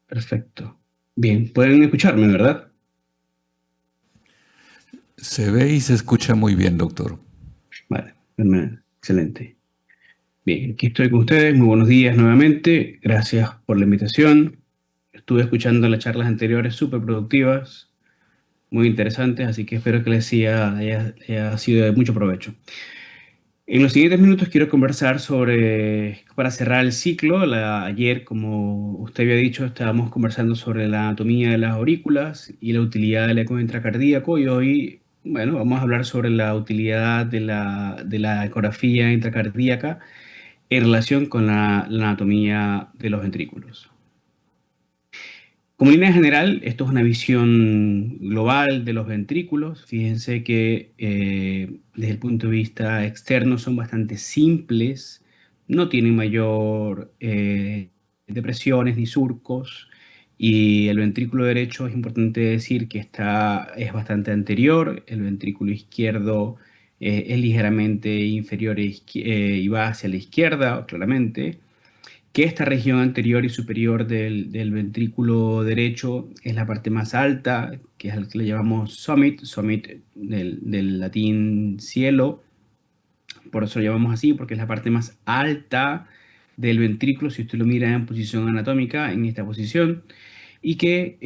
Perfecto. Bien, pueden escucharme, ¿verdad? Se ve y se escucha muy bien, doctor. Vale, excelente. Bien, aquí estoy con ustedes. Muy buenos días nuevamente. Gracias por la invitación. Estuve escuchando las charlas anteriores súper productivas, muy interesantes, así que espero que les haya sido de mucho provecho. En los siguientes minutos quiero conversar sobre, para cerrar el ciclo, ayer, como usted había dicho, estábamos conversando sobre la anatomía de las aurículas y la utilidad del eco intracardíaco y hoy, bueno, vamos a hablar sobre la utilidad de la ecografía intracardíaca en relación con la anatomía de los ventrículos. Como línea general, esto es una visión global de los ventrículos. Fíjense que desde el punto de vista externo son bastante simples, no tienen mayor depresiones ni surcos. Y el ventrículo derecho es importante decir que es bastante anterior, el ventrículo izquierdo es ligeramente inferior y va hacia la izquierda, claramente que esta región anterior y superior del ventrículo derecho es la parte más alta, que es el que le llamamos summit, summit del latín cielo, por eso lo llamamos así, porque es la parte más alta del ventrículo, si usted lo mira en posición anatómica, en esta posición, y que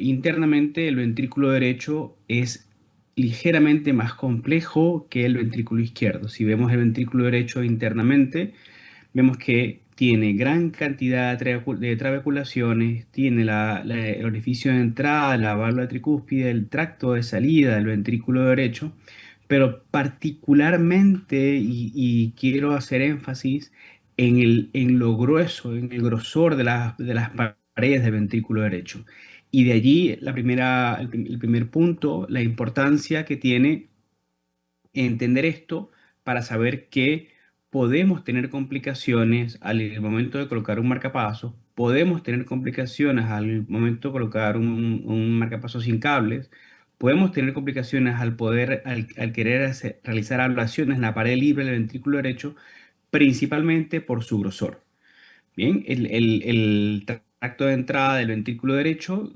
internamente el ventrículo derecho es ligeramente más complejo que el ventrículo izquierdo. Si vemos el ventrículo derecho internamente, vemos que tiene gran cantidad de trabeculaciones, tiene el orificio de entrada, la válvula tricúspide, el tracto de salida del ventrículo derecho, pero particularmente, y quiero hacer énfasis en lo grueso, en el grosor de las paredes del ventrículo derecho. Y de allí el primer punto, la importancia que tiene entender esto para saber que podemos tener complicaciones al momento de colocar un marcapaso, podemos tener complicaciones al momento de colocar un marcapaso sin cables, podemos tener complicaciones al querer realizar ablaciones en la pared libre del ventrículo derecho, principalmente por su grosor. Bien, el tracto de entrada del ventrículo derecho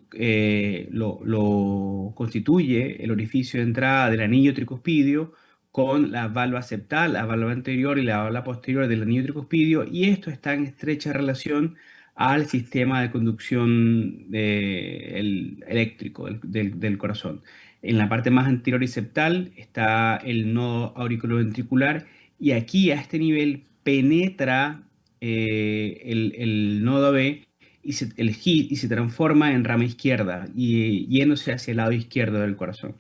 lo constituye el orificio de entrada del anillo tricuspidio con la valva septal, la valva anterior y la valva posterior del anillo tricuspidio, y esto está en estrecha relación al sistema de conducción eléctrico del corazón. En la parte más anterior y septal está el nodo auriculoventricular, y aquí a este nivel penetra el nodo B el HIT y se transforma en rama izquierda y yéndose hacia el lado izquierdo del corazón.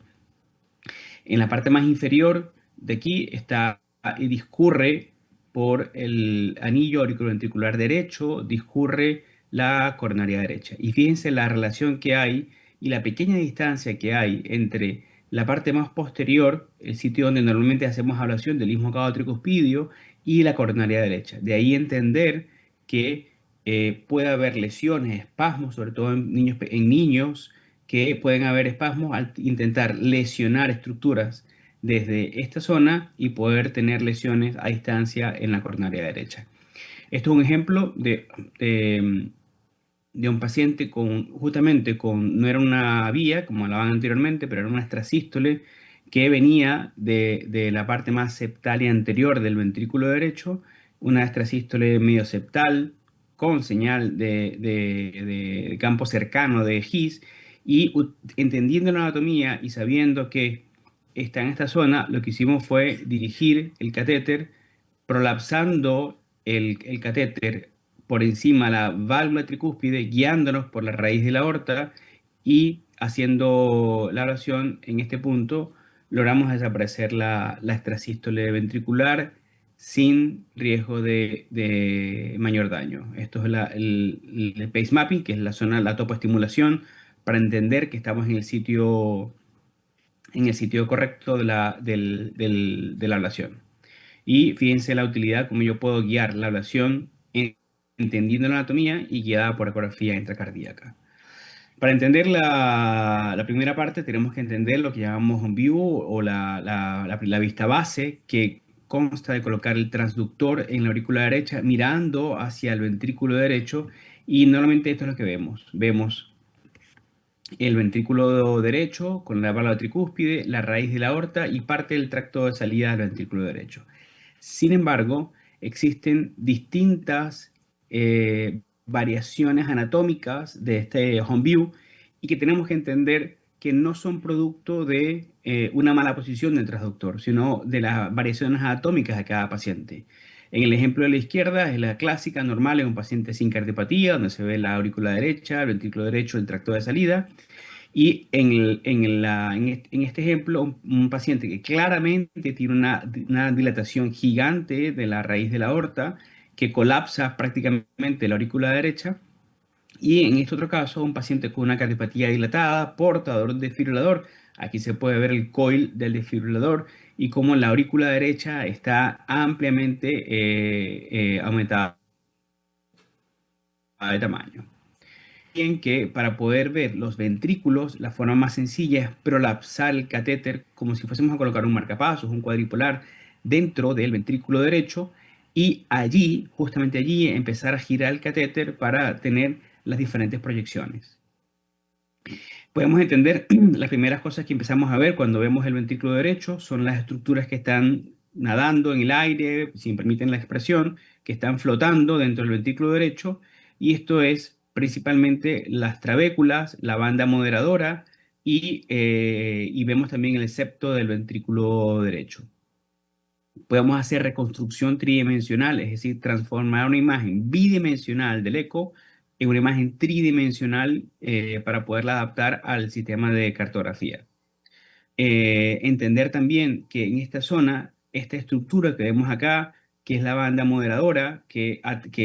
En la parte más inferior de aquí está y discurre por el anillo auriculoventricular derecho, discurre la coronaria derecha. Y fíjense la relación que hay y la pequeña distancia que hay entre la parte más posterior, el sitio donde normalmente hacemos ablación del istmo tricuspidio, y la coronaria derecha. De ahí entender que puede haber lesiones, espasmos, sobre todo en niños que pueden haber espasmos al intentar lesionar estructuras desde esta zona y poder tener lesiones a distancia en la coronaria derecha. Esto es un ejemplo de, de un paciente justamente no era una vía, como hablaban anteriormente, pero era una extrasístole que venía de la parte más septal y anterior del ventrículo derecho, una extrasístole medio septal con señal de campo cercano de His, y entendiendo la anatomía y sabiendo que está en esta zona, lo que hicimos fue dirigir el catéter prolapsando el catéter por encima de la válvula tricúspide, guiándonos por la raíz de la aorta y haciendo la oración en este punto, logramos desaparecer la extrasístole ventricular sin riesgo de mayor daño. Esto es el pace mapping, que es la zona, la topoestimulación, para entender que estamos en el sitio correcto de la ablación. Y fíjense la utilidad, como yo puedo guiar la ablación entendiendo la anatomía y guiada por ecografía intracardíaca. Para entender la primera parte tenemos que entender lo que llamamos un view o la vista base, que consta de colocar el transductor en la aurícula derecha mirando hacia el ventrículo derecho y normalmente esto es lo que vemos. Vemos el ventrículo derecho con la válvula tricúspide, la raíz de la aorta y parte del tracto de salida del ventrículo derecho. Sin embargo, existen distintas variaciones anatómicas de este home view y que tenemos que entender que no son producto de una mala posición del transductor, sino de las variaciones anatómicas de cada paciente. En el ejemplo de la izquierda es la clásica normal en un paciente sin cardiopatía, donde se ve la aurícula derecha, el ventrículo derecho, el tracto de salida. Y en este ejemplo, un paciente que claramente tiene una dilatación gigante de la raíz de la aorta, que colapsa prácticamente la aurícula derecha. Y en este otro caso, un paciente con una cardiopatía dilatada, portador de desfibrilador. Aquí se puede ver el coil del desfibrilador y cómo la aurícula derecha está ampliamente aumentada de tamaño. Bien que para poder ver los ventrículos, la forma más sencilla es prolapsar el catéter como si fuésemos a colocar un marcapasos, un cuadripolar dentro del ventrículo derecho y allí, justamente allí, empezar a girar el catéter para tener las diferentes proyecciones. Podemos entender las primeras cosas que empezamos a ver cuando vemos el ventrículo derecho son las estructuras que están nadando en el aire, si me permiten la expresión, que están flotando dentro del ventrículo derecho, y esto es principalmente las trabéculas, la banda moderadora y vemos también el septo del ventrículo derecho. Podemos hacer reconstrucción tridimensional, es decir, transformar una imagen bidimensional del eco en una imagen tridimensional para poderla adaptar al sistema de cartografía. Entender también que en esta zona, esta estructura que vemos acá, que es la banda moderadora, que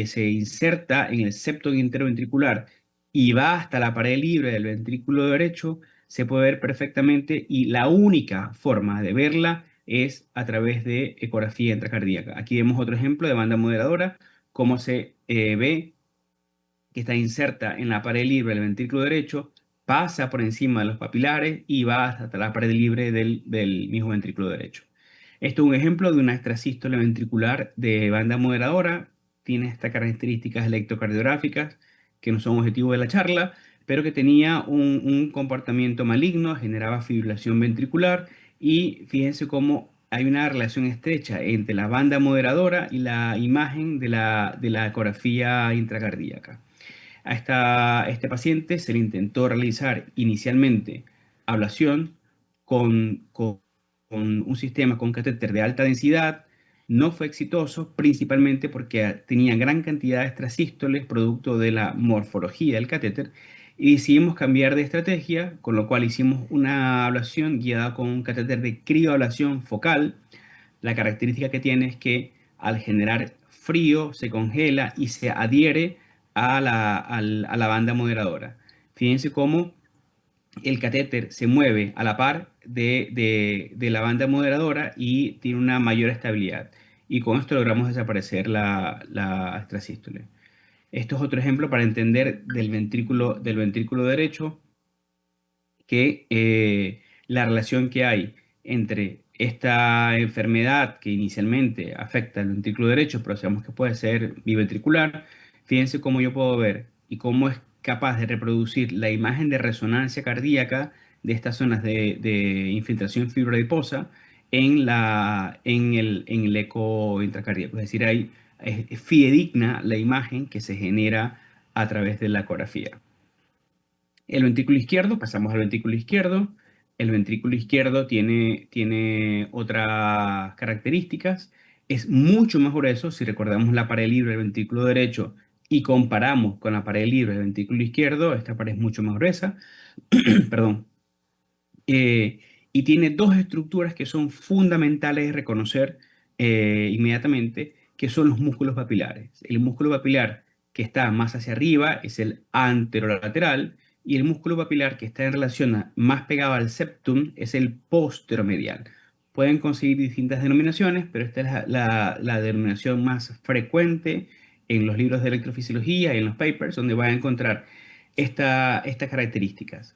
se inserta en el septo interventricular y va hasta la pared libre del ventrículo derecho, se puede ver perfectamente y la única forma de verla es a través de ecografía intracardíaca. Aquí vemos otro ejemplo de banda moderadora, cómo se ve que está inserta en la pared libre del ventrículo derecho, pasa por encima de los papilares y va hasta la pared libre del mismo ventrículo derecho. Esto es un ejemplo de una extrasístole ventricular de banda moderadora. Tiene estas características electrocardiográficas que no son objetivo de la charla, pero que tenía un comportamiento maligno, generaba fibrilación ventricular y fíjense cómo hay una relación estrecha entre la banda moderadora y la imagen de la ecografía intracardíaca. Este paciente se le intentó realizar inicialmente ablación con un sistema con catéter de alta densidad. No fue exitoso, principalmente porque tenía gran cantidad de extrasístoles producto de la morfología del catéter. Y decidimos cambiar de estrategia, con lo cual hicimos una ablación guiada con un catéter de crioablación focal. La característica que tiene es que al generar frío se congela y se adhiere a la banda moderadora. Fíjense cómo el catéter se mueve a la par de la banda moderadora y tiene una mayor estabilidad. Y con esto logramos desaparecer la extrasístole. Esto es otro ejemplo para entender del ventrículo derecho que la relación que hay entre esta enfermedad que inicialmente afecta el ventrículo derecho, pero sabemos que puede ser biventricular. Fíjense cómo yo puedo ver y cómo es capaz de reproducir la imagen de resonancia cardíaca de estas zonas de infiltración fibroadiposa en el eco intracardíaco. Es decir, es fidedigna la imagen que se genera a través de la ecografía. El ventrículo izquierdo, pasamos al ventrículo izquierdo. El ventrículo izquierdo tiene otras características. Es mucho más grueso. Si recordamos la pared libre del ventrículo derecho y comparamos con la pared libre del ventrículo izquierdo, esta pared es mucho más gruesa. Perdón. Eh, y tiene dos estructuras que son fundamentales de reconocer inmediatamente, que son los músculos papilares. El músculo papilar que está más hacia arriba es el anterolateral y el músculo papilar que está en relación más pegado al septum es el posteromedial. Pueden conseguir distintas denominaciones, pero esta es la denominación más frecuente en los libros de electrofisiología y en los papers, donde van a encontrar estas características.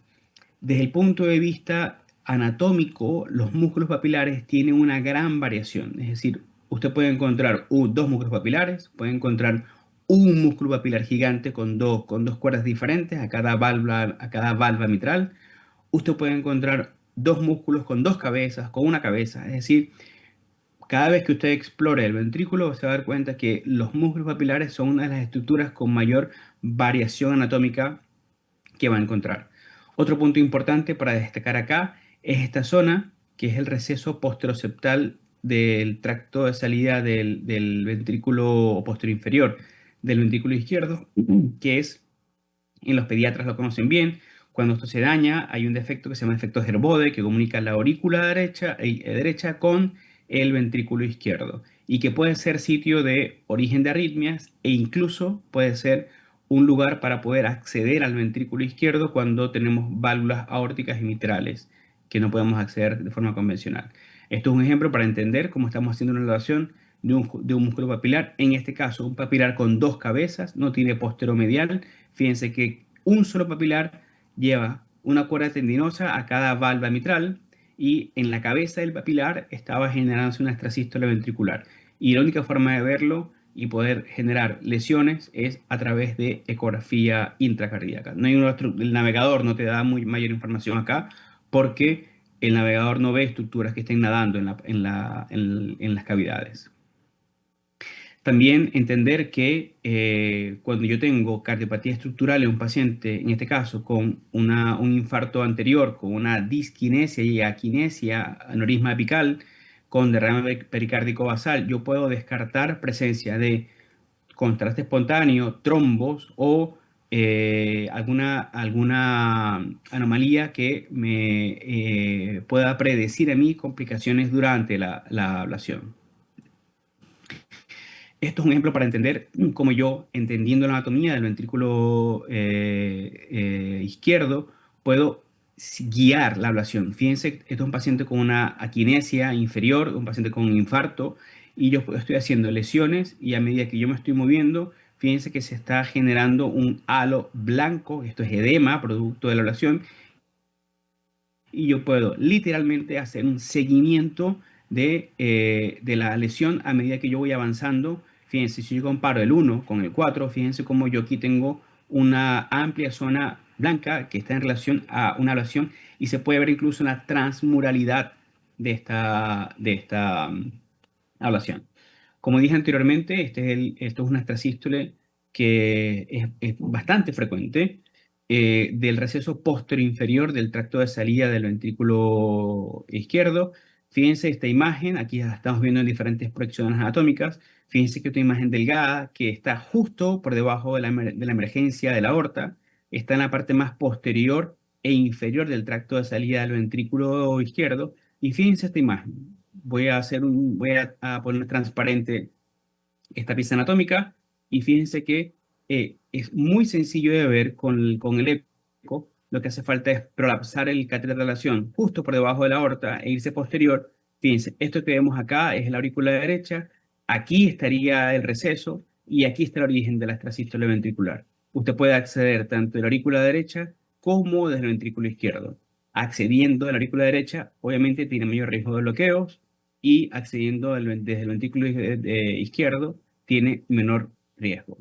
Desde el punto de vista anatómico, los músculos papilares tienen una gran variación, es decir, Usted puede encontrar dos músculos papilares, puede encontrar un músculo papilar gigante con dos cuerdas diferentes a cada valva mitral. Usted puede encontrar dos músculos con dos cabezas, con una cabeza. Es decir, cada vez que usted explore el ventrículo, se va a dar cuenta que los músculos papilares son una de las estructuras con mayor variación anatómica que va a encontrar. Otro punto importante para destacar acá es esta zona, que es el receso posteroseptal del tracto de salida del ventrículo posterior inferior del ventrículo izquierdo, que es, en los pediatras lo conocen bien, cuando esto se daña, hay un defecto que se llama efecto Herbode, que comunica la aurícula derecha con el ventrículo izquierdo, y que puede ser sitio de origen de arritmias e incluso puede ser un lugar para poder acceder al ventrículo izquierdo cuando tenemos válvulas aórticas y mitrales que no podemos acceder de forma convencional. Esto es un ejemplo para entender cómo estamos haciendo una evaluación de un músculo papilar. En este caso, un papilar con dos cabezas, no tiene posteromedial. Fíjense que un solo papilar lleva una cuerda tendinosa a cada valva mitral y en la cabeza del papilar estaba generándose una extrasístole ventricular. Y la única forma de verlo y poder generar lesiones es a través de ecografía intracardíaca. No hay el navegador no te da mayor información acá porque el navegador no ve estructuras que estén nadando en las cavidades. También entender que cuando yo tengo cardiopatía estructural en un paciente, en este caso con un infarto anterior, con una disquinesia y aquinesia, aneurisma apical, con derrame pericárdico basal, yo puedo descartar presencia de contraste espontáneo, trombos o alguna anomalía que me pueda predecir a mí complicaciones durante la ablación. Esto es un ejemplo para entender cómo yo, entendiendo la anatomía del ventrículo izquierdo, puedo guiar la ablación. Fíjense, esto es un paciente con una aquinesia inferior, un paciente con un infarto, y yo estoy haciendo lesiones y a medida que yo me estoy moviendo, fíjense que se está generando un halo blanco, esto es edema, producto de la ablación, y yo puedo literalmente hacer un seguimiento de la lesión a medida que yo voy avanzando. Fíjense, si yo comparo el 1 con el 4, fíjense cómo yo aquí tengo una amplia zona blanca que está en relación a una ablación y se puede ver incluso una transmuralidad de esta ablación. Como dije anteriormente, esto es una extrasístole que es bastante frecuente del receso posterior del tracto de salida del ventrículo izquierdo. Fíjense esta imagen, aquí la estamos viendo en diferentes proyecciones anatómicas. Fíjense que esta imagen delgada que está justo por debajo de la emergencia de la aorta, está en la parte más posterior e inferior del tracto de salida del ventrículo izquierdo. Y fíjense esta imagen. Voy a poner transparente esta pieza anatómica y fíjense que es muy sencillo de ver con el eco. Lo que hace falta es prolapsar el catéter de alación justo por debajo de la aorta e irse posterior. Fíjense, esto que vemos acá es la aurícula derecha, aquí estaría el receso y aquí está el origen de la extrasístole ventricular. Usted puede acceder tanto de la aurícula derecha como desde el ventrículo izquierdo. Accediendo a la aurícula derecha, obviamente tiene mayor riesgo de bloqueos y accediendo desde el ventrículo izquierdo tiene menor riesgo.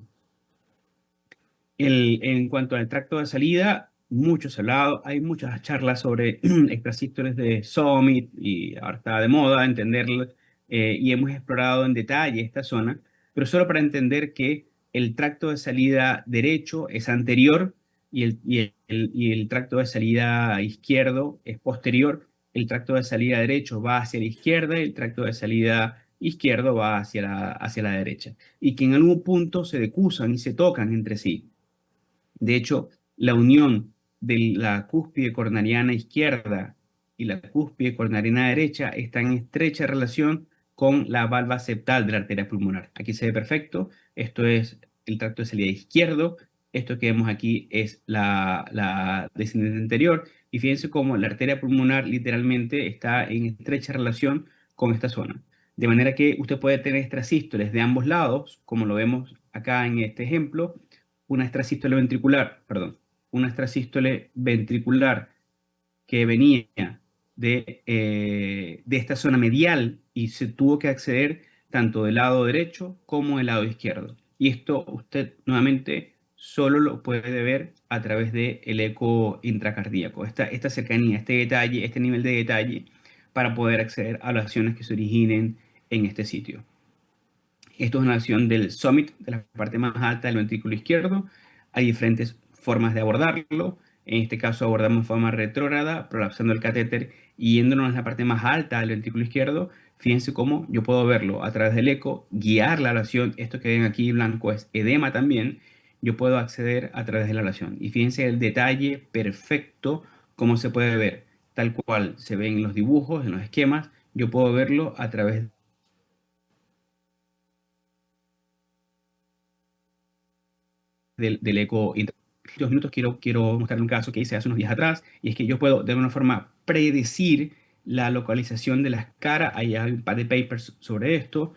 En cuanto al tracto de salida, mucho se ha hablado, hay muchas charlas sobre extrasístoles de Summit y ahora está de moda entenderlo y hemos explorado en detalle esta zona, pero solo para entender que el tracto de salida derecho es anterior y el tracto de salida izquierdo es posterior. El tracto de salida derecho va hacia la izquierda y el tracto de salida izquierdo va hacia la derecha y que en algún punto se decusan y se tocan entre sí. De hecho, la unión de la cúspide coronariana izquierda y la cúspide coronariana derecha está en estrecha relación con la valva septal de la arteria pulmonar. Aquí se ve perfecto. Esto es el tracto de salida izquierdo. Esto que vemos aquí es la descendente anterior. Y fíjense cómo la arteria pulmonar literalmente está en estrecha relación con esta zona. De manera que usted puede tener extrasístoles de ambos lados, como lo vemos acá en este ejemplo, una extrasístole ventricular que venía de esta zona medial y se tuvo que acceder tanto del lado derecho como del lado izquierdo. Y esto usted nuevamente solo lo puede ver a través del eco intracardíaco. Esta cercanía, este detalle, este nivel de detalle para poder acceder a las acciones que se originen en este sitio. Esto es una acción del summit, de la parte más alta del ventrículo izquierdo. Hay diferentes formas de abordarlo. En este caso abordamos de forma retrógrada, prolapsando el catéter y yéndonos a la parte más alta del ventrículo izquierdo. Fíjense cómo yo puedo verlo a través del eco, guiar la ablación. Esto que ven aquí en blanco es edema también. Yo puedo acceder a través de la ablación. Y fíjense el detalle perfecto, cómo se puede ver, tal cual se ve en los dibujos, en los esquemas. Yo puedo verlo a través del eco. En 2 minutos quiero mostrarle un caso que hice hace unos días atrás, y es que yo puedo de alguna forma predecir la localización de las caras. Hay un par de papers sobre esto,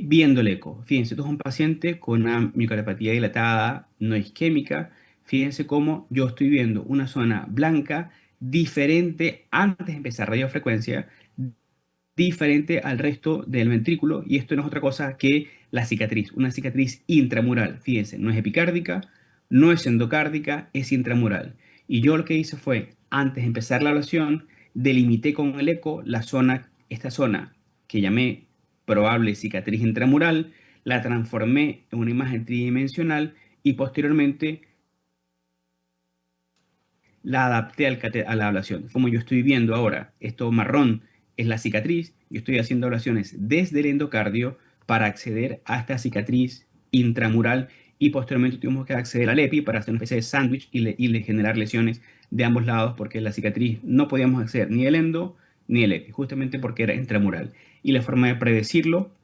viendo el eco. Fíjense, esto es un paciente con una miocardiopatía dilatada no isquémica. Fíjense cómo yo estoy viendo una zona blanca diferente antes de empezar radiofrecuencia, diferente al resto del ventrículo, y esto no es otra cosa que la cicatriz, una cicatriz intramural. Fíjense, no es epicárdica, no es endocárdica, es intramural. Y yo lo que hice fue, antes de empezar la ablación, delimité con el eco la zona, esta zona que llamé probable cicatriz intramural, la transformé en una imagen tridimensional y posteriormente la adapté a la ablación. Como yo estoy viendo ahora, esto marrón es la cicatriz, yo estoy haciendo ablaciones desde el endocardio para acceder a esta cicatriz intramural, y posteriormente tuvimos que acceder al EPI para hacer una especie de sándwich y generar lesiones de ambos lados, porque la cicatriz no podíamos acceder ni el endo ni el EPI, justamente porque era intramural. Y la forma de predecirlo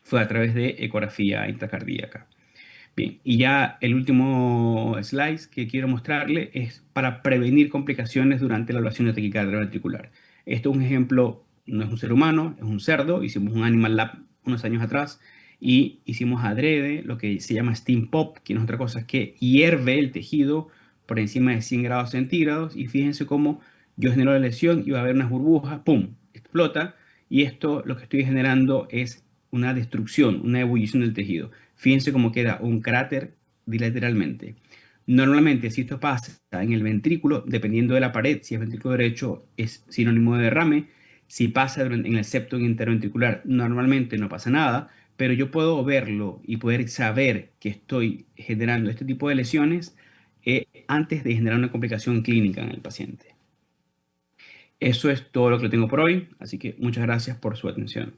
fue a través de ecografía intracardíaca. Bien, y ya el último slide que quiero mostrarle es para prevenir complicaciones durante la evaluación de taquicardia ventricular. Esto es un ejemplo, no es un ser humano, es un cerdo. Hicimos un Animal Lab unos años atrás y hicimos adrede lo que se llama Steam Pop, que no es otra cosa que hierve el tejido por encima de 100 grados centígrados. Y fíjense cómo yo genero la lesión y va a haber unas burbujas, ¡pum!, explota. Y esto lo que estoy generando es una destrucción, una ebullición del tejido. Fíjense cómo queda un cráter bilateralmente. Normalmente, si esto pasa en el ventrículo, dependiendo de la pared, si es ventrículo derecho, es sinónimo de derrame. Si pasa en el septo interventricular, normalmente no pasa nada, pero yo puedo verlo y poder saber que estoy generando este tipo de lesiones antes de generar una complicación clínica en el paciente. Eso es todo lo que tengo por hoy, así que muchas gracias por su atención.